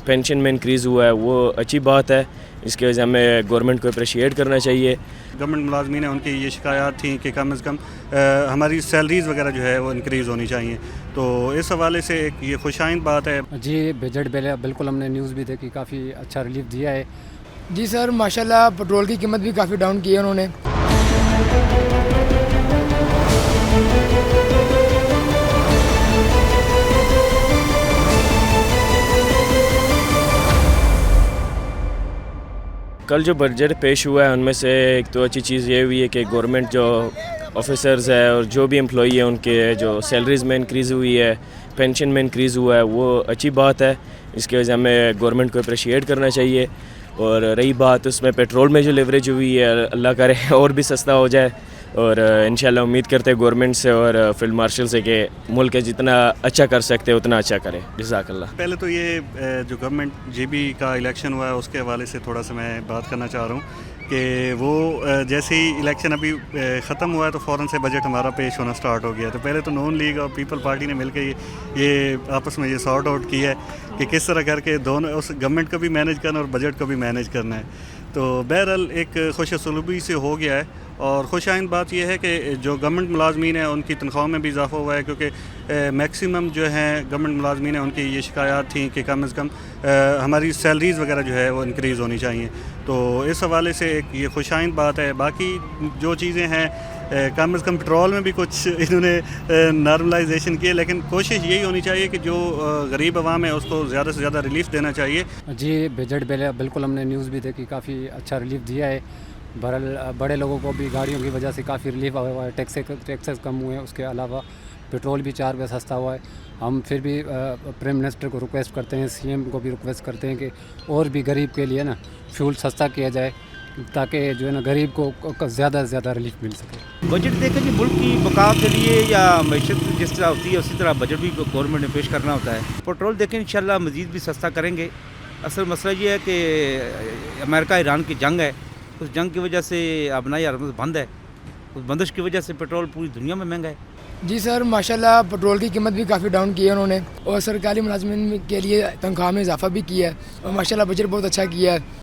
Pension में increase हुआ है वो अच्छी बात है। इसके वजह हमें गवर्नमेंट को अप्रिशिएट करना चाहिए। गवर्नमेंट मुलाजमीन है उनकी ये शिकायत थी कि कम अज़ कम हमारी सैलरीज़ वगैरह जो है वो इंक्रीज़ होनी चाहिए, तो इस हवाले से एक ये खुशाइंद बात है। जी बजट बिल्कुल हमने न्यूज़ भी देखी, काफ़ी अच्छा रिलीफ दिया है। जी सर माशाल्लाह पेट्रोल की कीमत भी काफ़ी डाउन की है उन्होंने। कल जो बजट पेश हुआ है उनमें से एक तो अच्छी चीज़ ये हुई है कि गवर्नमेंट जो ऑफिसर्स है और जो भी एम्प्लॉई है उनके जो सैलरीज़ में इंक्रीज़ हुई है, पेंशन में इंक्रीज़ हुआ है वो अच्छी बात है। इसके वजह हमें गवर्नमेंट को अप्रिशिएट करना चाहिए। और रही बात उसमें पेट्रोल में जो लेवरेज हुई है, अल्लाह करे और भी सस्ता हो जाए। और इंशाल्लाह उम्मीद करते हैं गवर्नमेंट से और फील्ड मार्शल से कि मुल्क जितना अच्छा कर सकते हैं उतना अच्छा करें। जज़ाकल्लाह। पहले तो ये जो गवर्नमेंट जीबी का इलेक्शन हुआ है उसके हवाले से थोड़ा सा मैं बात करना चाह रहा हूँ कि वो जैसे ही इलेक्शन अभी ख़त्म हुआ है तो फ़ौरन से बजट हमारा पेश होना स्टार्ट हो गया। तो पहले तो नून लीग और पीपल पार्टी ने मिलकर ये आपस में ये सॉर्ट आउट किया है कि किस तरह करके दोनों उस गवर्नमेंट को भी मैनेज करना और बजट को भी मैनेज करना है। तो बहरहाल एक खुशसलूबी से हो गया है। और खुशाइंद बात यह है कि जो गवर्नमेंट मुलाजमीन हैं उनकी तनख्वाह में भी इजाफा हुआ है, क्योंकि मैक्सिमम जो हैं गवर्नमेंट मुलाजमीन हैं उनकी ये शिकायत थी कि कम अज़ कम हमारी सैलरीज़ वगैरह जो है वो इंक्रीज़ होनी चाहिए। तो इस हवाले से एक ये खुशाइंद बात है। बाकी जो चीज़ें हैं कम अज़ कम पेट्रोल में भी कुछ इन्होंने नॉर्मलाइजेशन किए, लेकिन कोशिश यही होनी चाहिए कि जो गरीब आवाम है उसको ज़्यादा से ज़्यादा रिलीफ देना चाहिए। जी बजट बिल्कुल हमने न्यूज़ भी देखी, काफ़ी अच्छा रिलीफ दिया है। बहरहाल बड़े लोगों को भी गाड़ियों की वजह से काफ़ी रिलीफ हुआ है, टैक्सेस कम हुए हैं, उसके अलावा पेट्रोल भी 4 रुपये सस्ता हुआ है। हम फिर भी प्राइम मिनिस्टर को रिक्वेस्ट करते हैं, सीएम को भी रिक्वेस्ट करते हैं कि और भी गरीब के लिए ना फ्यूल सस्ता किया जाए, ताकि जो है ना गरीब को ज़्यादा से ज़्यादा रिलीफ मिल सके। बजट देखें कि मुल्क की बका के लिए या मैशत जिस तरह होती है उसी तरह बजट भी गवर्नमेंट ने पेश करना होता है। पेट्रोल देखें इंशाल्लाह मज़ीद भी सस्ता करेंगे। असल मसला ये है कि अमेरिका ईरान की जंग है, उस जंग की वजह से अपनाई हरमज़ बंद है, उस बंदिश की वजह से पेट्रोल पूरी दुनिया में महंगा है। जी सर माशाल्लाह पेट्रोल की कीमत भी काफ़ी डाउन की है उन्होंने और सरकारी मुलाजमिन के लिए तनख्वाह में इजाफा भी किया है और माशाल्लाह बजट बहुत अच्छा किया है।